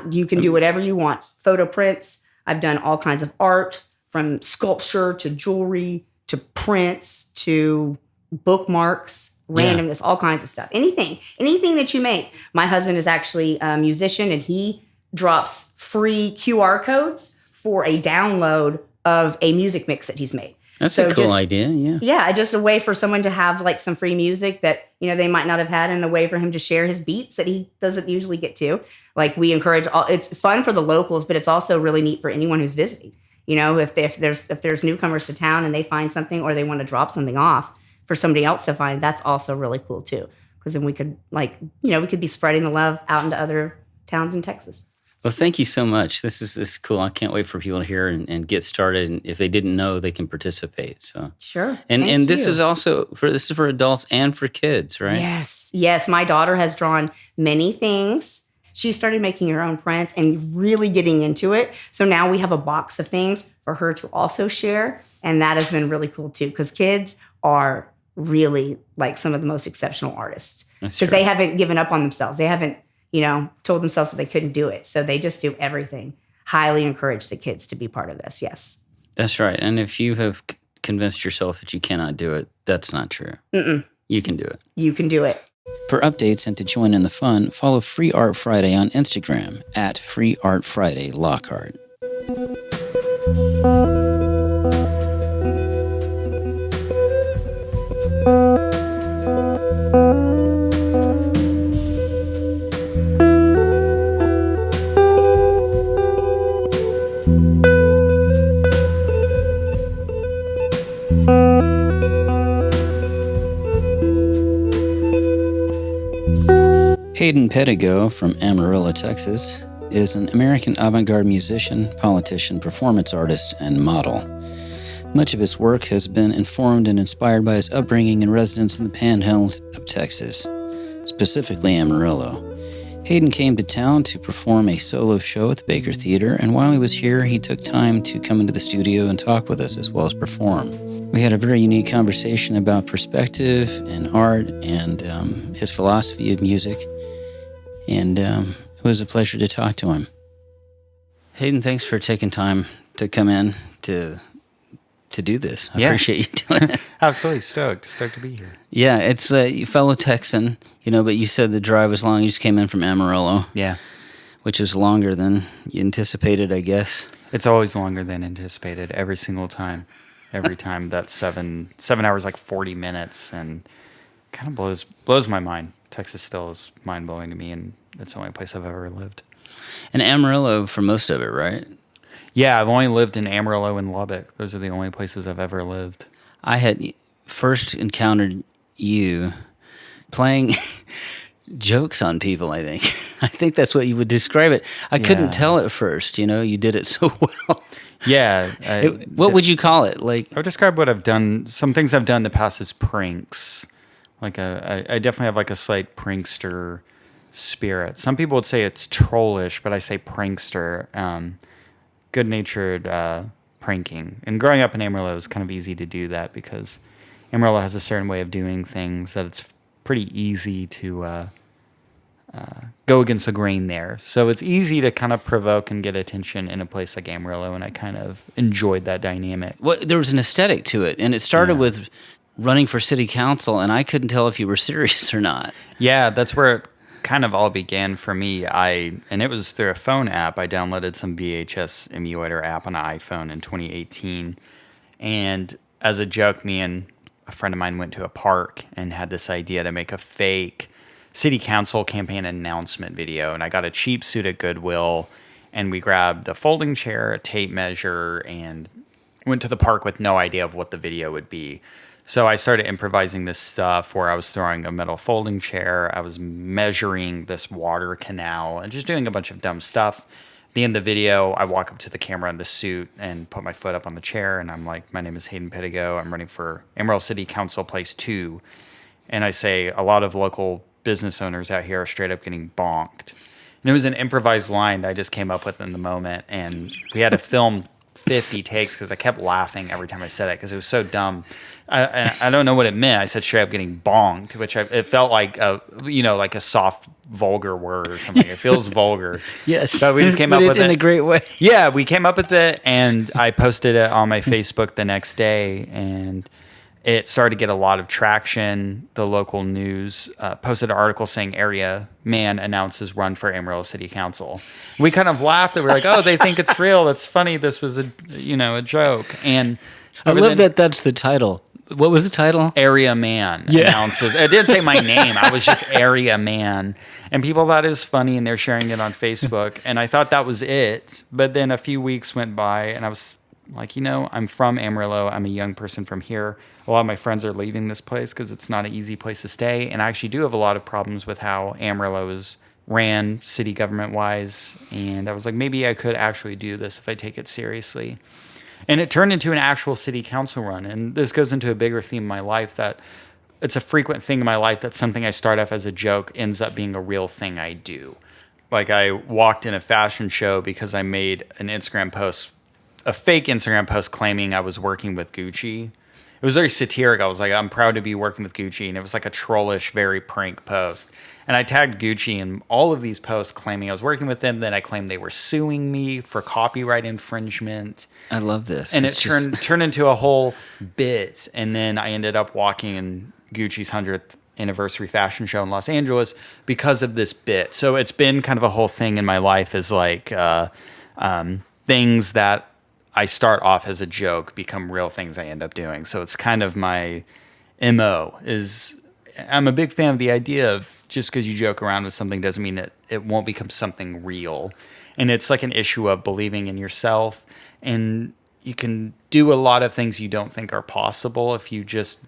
You can do whatever you want. Photo prints. I've done all kinds of art, from sculpture to jewelry to prints to bookmarks, randomness, all kinds of stuff. Anything that you make. My husband is actually a musician, and he drops free QR codes for a download of a music mix that he's made. That's a cool idea, yeah. Yeah, just a way for someone to have like some free music that, they might not have had, and a way for him to share his beats that he doesn't usually get to. Like, we encourage it's fun for the locals, but it's also really neat for anyone who's visiting. If there's newcomers to town and they find something, or they want to drop something off for somebody else to find, that's also really cool too. Because then we could we could be spreading the love out into other towns in Texas. Well, thank you so much. This is cool. I can't wait for people to hear and get started. And if they didn't know, they can participate. So sure. And this is also for adults and for kids, right? Yes. My daughter has drawn many things. She started making her own prints and really getting into it. So now we have a box of things for her to also share. And that has been really cool too, because kids are really like some of the most exceptional artists. Because they haven't given up on themselves. They haven't, told themselves that they couldn't do it. So they just do everything. Highly encourage the kids to be part of this. Yes. That's right. And if you have convinced yourself that you cannot do it, that's not true. You can do it. You can do it. For updates and to join in the fun, follow Free Art Friday on Instagram at Free Art Friday Lockhart. Hayden Pedigo from Amarillo, Texas, is an American avant-garde musician, politician, performance artist, and model. Much of his work has been informed and inspired by his upbringing and residence in the panhandle of Texas, specifically Amarillo. Hayden came to town to perform a solo show at the Baker Theater, and while he was here, he took time to come into the studio and talk with us as well as perform. We had a very unique conversation about perspective and art and his philosophy of music, and it was a pleasure to talk to him. Hayden, thanks for taking time to come in to do this. I appreciate you doing it. Absolutely stoked to be here. Yeah, it's a fellow Texan, but you said the drive was long. You just came in from Amarillo. Yeah. Which is longer than you anticipated, I guess. It's always longer than anticipated, every single time. Every time. That's 7 hours, like 40 minutes, and kind of blows my mind. Texas still is mind-blowing to me, and it's the only place I've ever lived. And Amarillo for most of it, right? Yeah, I've only lived in Amarillo and Lubbock. Those are the only places I've ever lived. I had first encountered you playing jokes on people, I think. I think that's what you would describe it. I couldn't tell at first, you did it so well. Yeah. What would you call it? Like, I would describe what I've done. Some things I've done in the past as pranks. Like I definitely have like a slight prankster spirit. Some people would say it's trollish, but I say prankster. Good-natured pranking. And growing up in Amarillo, it was kind of easy to do that because Amarillo has a certain way of doing things that it's pretty easy to go against the grain there. So it's easy to kind of provoke and get attention in a place like Amarillo, and I kind of enjoyed that dynamic. Well, there was an aesthetic to it, and it started with running for city council, and I couldn't tell if you were serious or not. Yeah, that's where it kind of all began for me. And it was through a phone app. I downloaded some VHS emulator app on an iPhone in 2018, and as a joke, me and a friend of mine went to a park and had this idea to make a fake city council campaign announcement video, and I got a cheap suit at Goodwill And we grabbed a folding chair, a tape measure, and went to the park with no idea of what the video would be. So I started improvising this stuff where I was throwing a metal folding chair, I was measuring this water canal, and just doing a bunch of dumb stuff. At the end of the video, I walk up to the camera in the suit and put my foot up on the chair, and I'm like, my name is Hayden Pittigo. I'm running for Amarillo City Council Place 2. And I say, a lot of local business owners out here are straight up getting bonked. And it was an improvised line that I just came up with in the moment. And we had to film 50 takes because I kept laughing every time I said it because it was so dumb. I don't know what it meant. I said straight up getting bonked, which it felt like like a soft, vulgar word or something. It feels vulgar. Yes. But we just came up with it. in a great way. Yeah, we came up with it, and I posted it on my Facebook the next day, and it started to get a lot of traction. The local news posted an article saying area man announces run for Amarillo City Council. We kind of laughed. We were like, oh, they think it's real. That's funny. This was a joke. And I love that that's the title. What was the title? Area man announces. It didn't say my name. I was just area man. And people thought it was funny, and they're sharing it on Facebook. And I thought that was it. But then a few weeks went by, and I was like, I'm from Amarillo. I'm a young person from here. A lot of my friends are leaving this place because it's not an easy place to stay. And I actually do have a lot of problems with how Amarillo is ran city government-wise. And I was like, maybe I could actually do this if I take it seriously. And it turned into an actual city council run. And this goes into a bigger theme in my life that it's a frequent thing in my life that something I start off as a joke ends up being a real thing I do. Like I walked in a fashion show because I made an Instagram post, a fake Instagram post claiming I was working with Gucci. It was very satiric. I was like, I'm proud to be working with Gucci. And it was like a trollish, very prank post. And I tagged Gucci in all of these posts claiming I was working with them. Then I claimed they were suing me for copyright infringement. I love this. And it turned into a whole bit. And then I ended up walking in Gucci's 100th anniversary fashion show in Los Angeles because of this bit. So it's been kind of a whole thing in my life is like things that I start off as a joke become real things I end up doing. So it's kind of my MO is I'm a big fan of the idea of just because you joke around with something doesn't mean that it won't become something real. And it's like an issue of believing in yourself. And you can do a lot of things you don't think are possible if you just,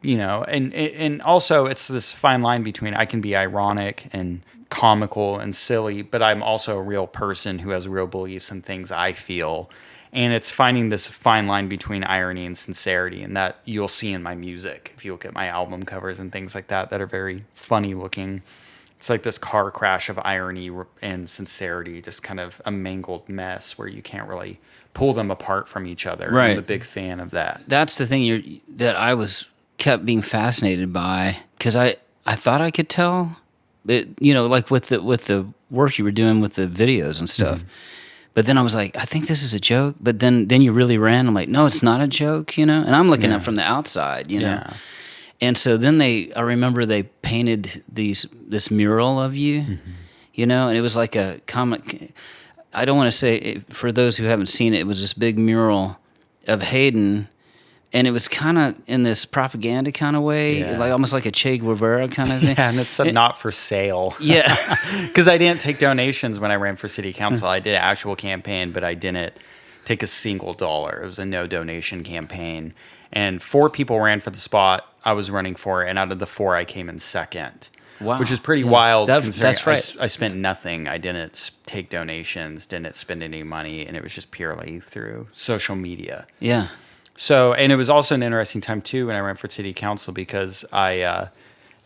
and also it's this fine line between I can be ironic and comical and silly, but I'm also a real person who has real beliefs and things I feel. And it's finding this fine line between irony and sincerity, and that you'll see in my music. If you look at my album covers and things like that are very funny looking. It's like this car crash of irony and sincerity, just kind of a mangled mess where you can't really pull them apart from each other. Right. I'm a big fan of that. That's the thing that I kept being fascinated by, because I thought I could tell, like with the work you were doing with the videos and stuff. Mm-hmm. But then I was like, I think this is a joke. But then you really ran. I'm like, no, it's not a joke, And I'm looking at it from the outside, Yeah. And so then I remember they painted this mural of you, mm-hmm. And it was like a comic. I don't want to say, for those who haven't seen it, it was this big mural of Hayden. And it was kind of in this propaganda kind of way, like almost like a Che Guevara kind of thing. Yeah, and it's not for sale. Yeah. Because I didn't take donations when I ran for city council. I did an actual campaign, but I didn't take a single dollar. It was a no donation campaign. And 4 people ran for the spot I was running for, and out of the 4, I came in second. Wow. Which is pretty wild. That's right. I spent nothing. I didn't take donations, didn't spend any money, and it was just purely through social media. Yeah. So, and it was also an interesting time too when I ran for city council because I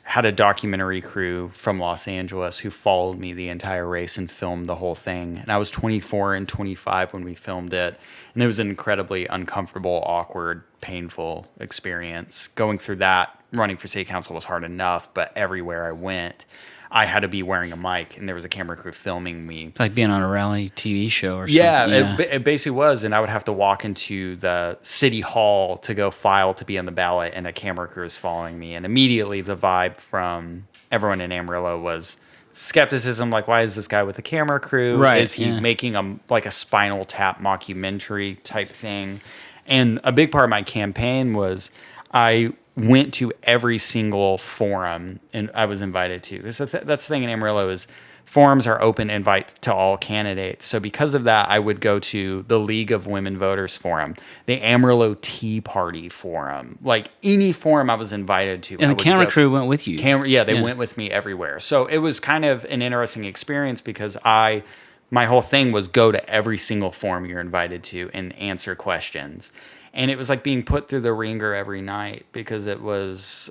had a documentary crew from Los Angeles who followed me the entire race and filmed the whole thing. And I was 24 and 25 when we filmed it. And it was an incredibly uncomfortable, awkward, painful experience. Going through that, running for city council was hard enough, but everywhere I went, I had to be wearing a mic, and there was a camera crew filming me. It's like being on a reality TV show or something. Yeah, it basically was. And I would have to walk into the city hall to go file to be on the ballot, and a camera crew is following me. And immediately the vibe from everyone in Amarillo was skepticism, like, why is this guy with a camera crew? Right, is he making a Spinal Tap mockumentary type thing? And a big part of my campaign was I went to every single forum and I was invited to. That's the thing in Amarillo is forums are open invite to all candidates. So because of that, I would go to the League of Women Voters forum, the Amarillo Tea Party forum, like any forum I was invited to. And the camera crew went with you. They went with me everywhere. So it was kind of an interesting experience because my whole thing was go to every single forum you're invited to and answer questions. And it was like being put through the ringer every night because it was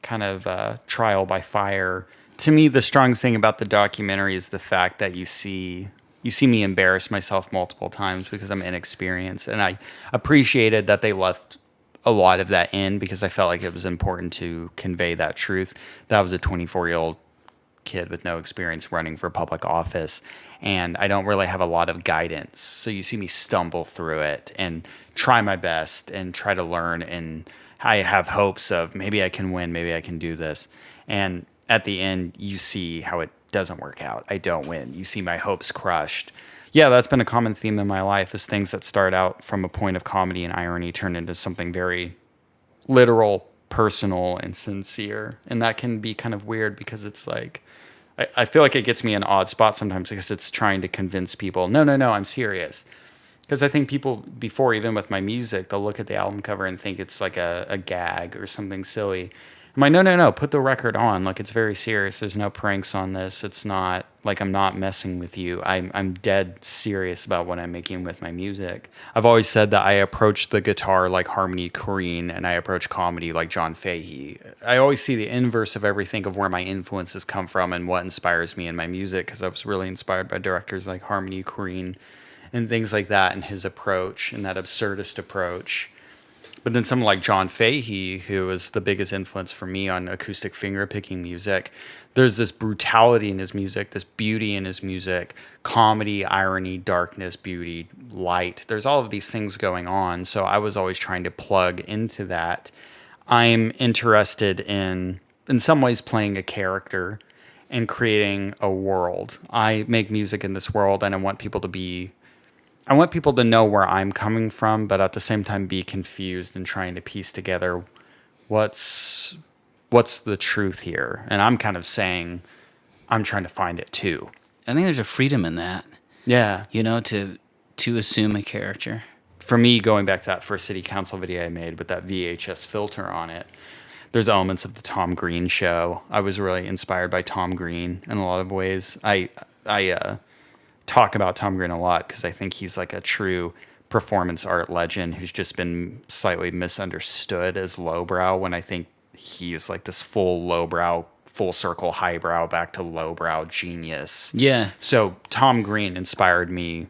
kind of trial by fire. To me, the strongest thing about the documentary is the fact that you see me embarrass myself multiple times because I'm inexperienced. And I appreciated that they left a lot of that in because I felt like it was important to convey that truth. That was a 24-year-old kid with no experience running for public office, and I don't really have a lot of guidance. So you see me stumble through it and try my best and try to learn, and I have hopes of maybe I can win, maybe I can do this. And at the end, you see how it doesn't work out. I don't win. You see my hopes crushed. Yeah, that's been a common theme in my life, is things that start out from a point of comedy and irony turn into something very literal, personal, and sincere. And that can be kind of weird because it's like, I feel like it gets me in an odd spot sometimes because it's trying to convince people, no, I'm serious. Because I think people before, even with my music, they'll look at the album cover and think it's like a gag or something silly. I'm like, no, put the record on. Like, it's very serious. There's no pranks on this. It's not like I'm not messing with you. I'm dead serious about what I'm making with my music. I've always said that I approach the guitar like Harmony Korine and I approach comedy like John Fahey. I always see the inverse of everything of where my influences come from and what inspires me in my music, because I was really inspired by directors like Harmony Korine and things like that, and his approach and that absurdist approach. But then someone like John Fahey, who was the biggest influence for me on acoustic fingerpicking music, there's this brutality in his music, this beauty in his music, comedy, irony, darkness, beauty, light. There's all of these things going on. So I was always trying to plug into that. I'm interested in some ways, playing a character and creating a world. I make music in this world, and I want people to know where I'm coming from, but at the same time be confused and trying to piece together what's the truth here. And I'm kind of saying I'm trying to find it too. I think there's a freedom in that. Yeah. You know, to assume a character. For me, going back to that first city council video I made with that VHS filter on it, there's elements of the Tom Green show. I was really inspired by Tom Green in a lot of ways. I talk about Tom Green a lot because I think he's like a true performance art legend who's just been slightly misunderstood as lowbrow, when I think he's like this full lowbrow, full circle highbrow back to lowbrow genius. Yeah. So Tom Green inspired me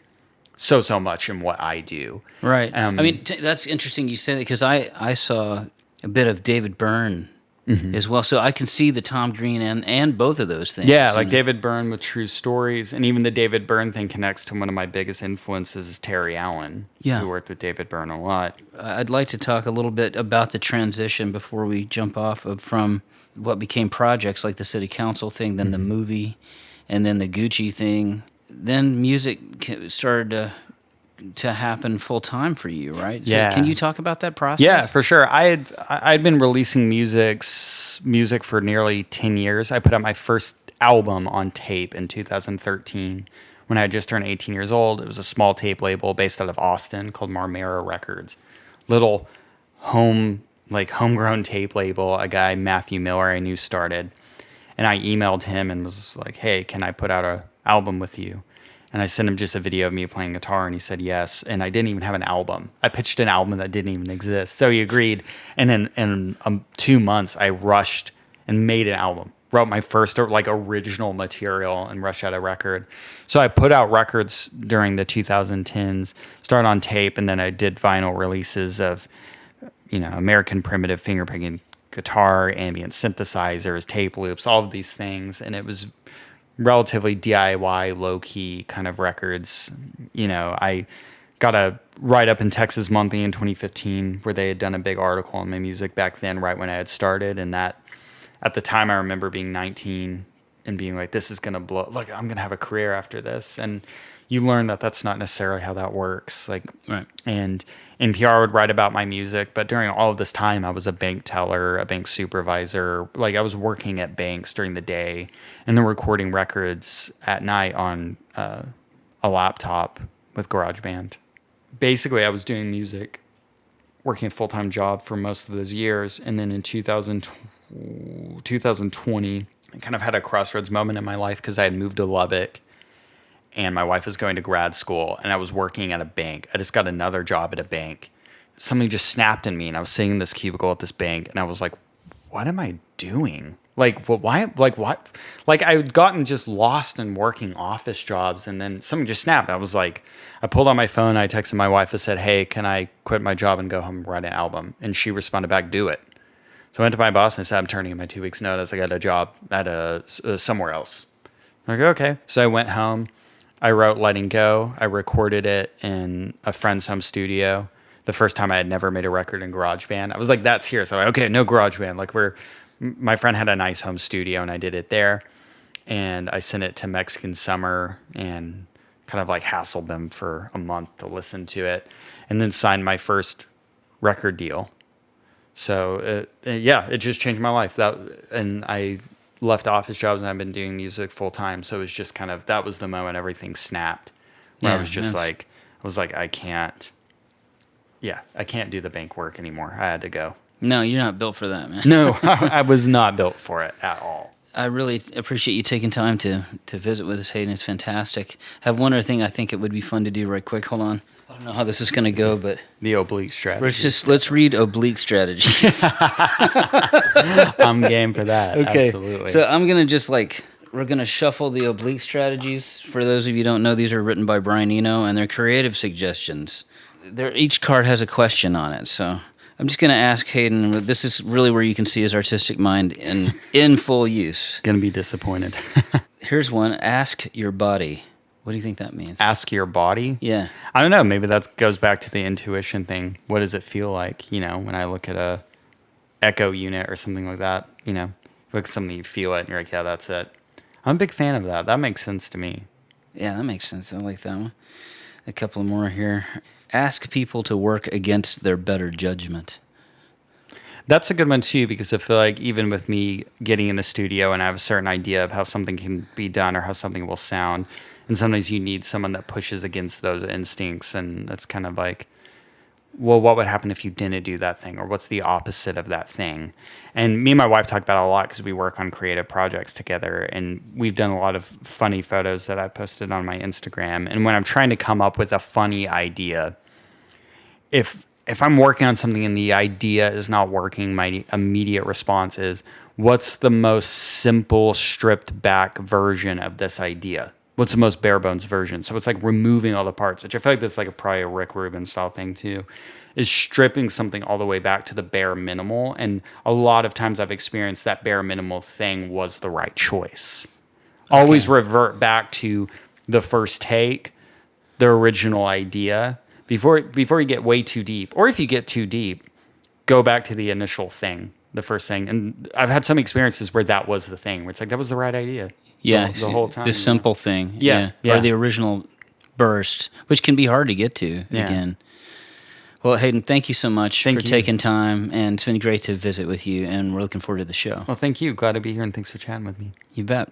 so much in what I do. Right. I mean, that's interesting you say that, because I saw a bit of David Byrne as well. So I can see the Tom Green and both of those things. Yeah, like David Byrne with True Stories. And even the David Byrne thing connects to one of my biggest influences is Terry Allen, who worked with David Byrne a lot. I'd like to talk a little bit about the transition before we jump off from what became projects like the city council thing, then the movie, and then the Gucci thing. Then music started to happen full time for you, right? So can you talk about that process? Yeah, for sure. I'd been releasing music for nearly 10 years. I put out my first album on tape in 2013 when I had just turned 18 years old. It was a small tape label based out of Austin called Marmera Records. Little homegrown tape label. A guy, Matthew Miller, I knew started. And I emailed him and was like, hey, can I put out an album with you? And I sent him just a video of me playing guitar, and he said yes. And I didn't even have an album. I pitched an album that didn't even exist. So he agreed. And in 2 months, I rushed and made an album. Wrote my first original material and rushed out a record. So I put out records during the 2010s, started on tape, and then I did vinyl releases of, American primitive fingerpicking guitar, ambient synthesizers, tape loops, all of these things. And it was relatively DIY, low-key kind of records. I got a write-up in Texas Monthly in 2015 where they had done a big article on my music back then, right when I had started. And that, at the time, I remember being 19 and being like, this is going to blow. Look, I'm going to have a career after this. And you learn that that's not necessarily how that works. Like, Right. and NPR would write about my music, but during all of this time, I was a bank teller, a bank supervisor. Like, I was working at banks during the day and then recording records at night on a laptop with GarageBand. Basically, I was doing music, working a full-time job for most of those years, and then in 2020, I kind of had a crossroads moment in my life because I had moved to Lubbock, and my wife was going to grad school, and I was working at a bank. I just got another job at a bank. Something just snapped in me, and I was sitting in this cubicle at this bank, and I was like, what am I doing? Like, well, why? Like, what? Like, I had gotten just lost in working office jobs, and then something just snapped. I was like, I pulled out my phone, I texted my wife, I said, hey, can I quit my job and go home and write an album? And she responded back, do it. So I went to my boss and I said, I'm turning in my 2 weeks notice. I got a job at somewhere else. I'm like, okay. So I went home. I wrote Letting Go. I recorded it in a friend's home studio. The first time I had never made a record in GarageBand. I was like, that's here. So okay, no GarageBand. Like, my friend had a nice home studio and I did it there. And I sent it to Mexican Summer and kind of like hassled them for a month to listen to it, and then signed my first record deal. So it just changed my life. And I left office jobs and I've been doing music full time. So it was just kind of, that was the moment everything snapped. Where I was just I can't do the bank work anymore. I had to go. No, you're not built for that, man. No, I was not built for it at all. I really appreciate you taking time to visit with us, Hayden. It's fantastic. I have one other thing I think it would be fun to do right quick. Hold on. I don't know how this is going to go, but... The oblique strategy. Let's read oblique strategies. I'm game for that. Okay. Absolutely. So I'm going to we're going to shuffle the oblique strategies. For those of you who don't know, these are written by Brian Eno, and they're creative suggestions. Each card has a question on it, so... I'm just going to ask Hayden, this is really where you can see his artistic mind in full use. Going to be disappointed. Here's one. Ask your body. What do you think that means? Ask your body? Yeah. I don't know. Maybe that goes back to the intuition thing. What does it feel like, when I look at a echo unit or something like that, look at something, you feel it, and you're like, yeah, that's it. I'm a big fan of that. That makes sense to me. Yeah, that makes sense. I like that one. A couple more here. Ask people to work against their better judgment. That's a good one too, because I feel like even with me getting in the studio and I have a certain idea of how something can be done or how something will sound, and sometimes you need someone that pushes against those instincts, and that's kind of like, well, what would happen if you didn't do that thing, or what's the opposite of that thing? And me and my wife talk about it a lot because we work on creative projects together, and we've done a lot of funny photos that I posted on my Instagram. And when I'm trying to come up with a funny idea, if I'm working on something and the idea is not working, my immediate response is, what's the most simple, stripped back version of this idea? What's the most bare bones version? So it's like removing all the parts, which I feel like that's like probably a Rick Rubin style thing too, is stripping something all the way back to the bare minimal. And a lot of times I've experienced that bare minimal thing was the right choice. Okay. Always revert back to the first take, the original idea, before you get way too deep. Or if you get too deep, go back to the initial thing, the first thing. And I've had some experiences where that was the thing, where it's like, that was the right idea. Yeah, the whole time. The simple thing. Yeah. Or the original burst, which can be hard to get to again. Well, Hayden, thank you so much for taking time, and it's been great to visit with you, and we're looking forward to the show. Well, thank you. Glad to be here, and thanks for chatting with me. You bet.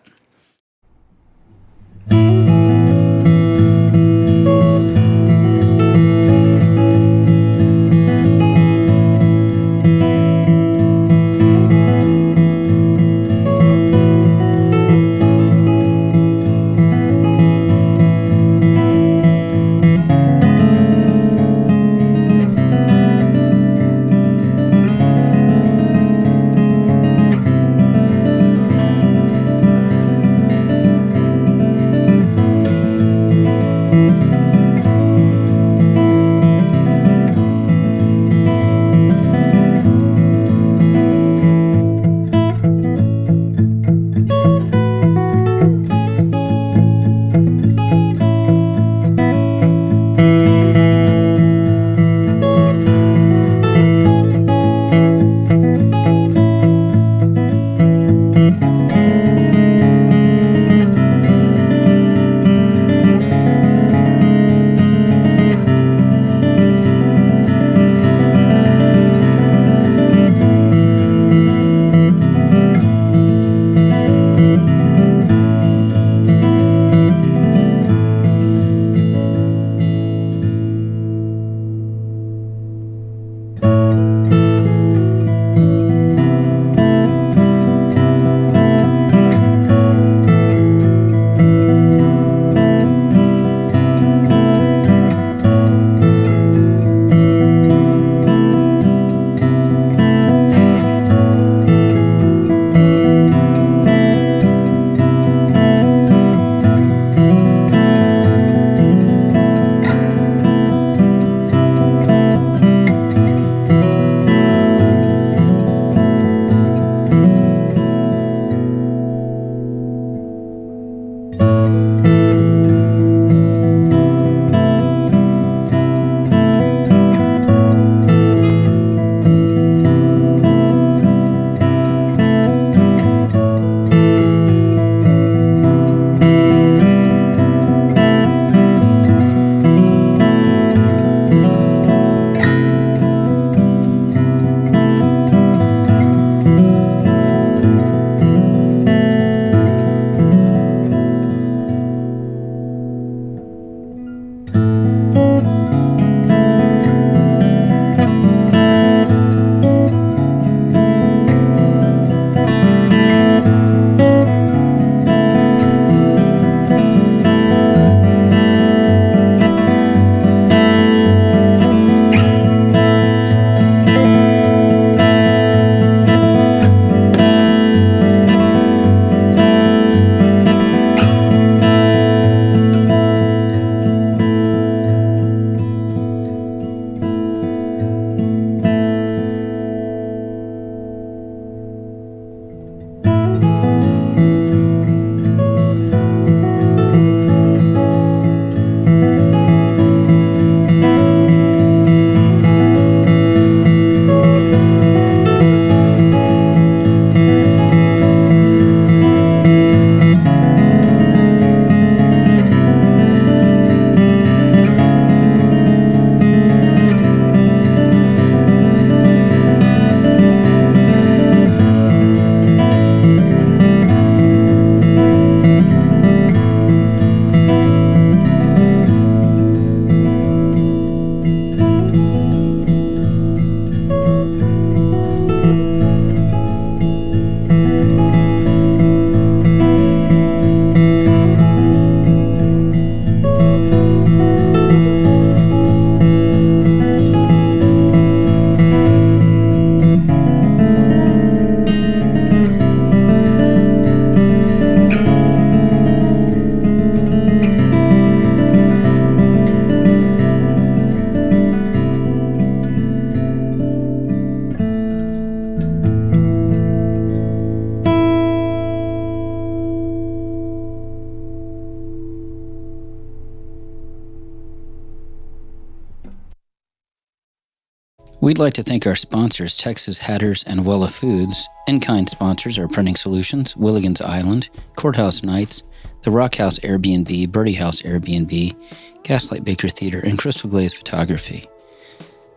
We'd like to thank our sponsors, Texas Hatters and Wella Foods. In-kind sponsors are Printing Solutions, Willigan's Island, Courthouse Nights, the Rock House Airbnb, Birdie House Airbnb, Gaslight Baker Theater, and Crystal Glaze Photography.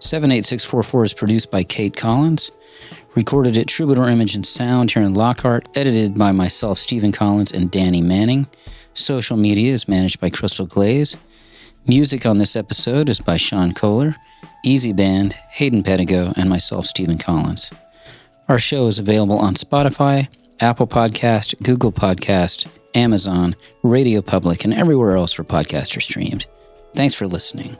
78644 is produced by Kate Collins, recorded at Troubadour Image and Sound here in Lockhart, edited by myself, Stephen Collins, and Danny Manning. Social media is managed by Crystal Glaze. Music on this episode is by Sean Kohler, Easy Band, Hayden Pedigo, and myself, Stephen Collins. Our show is available on Spotify, Apple Podcast, Google Podcast, Amazon, Radio Public, and everywhere else where podcasts are streamed. Thanks for listening.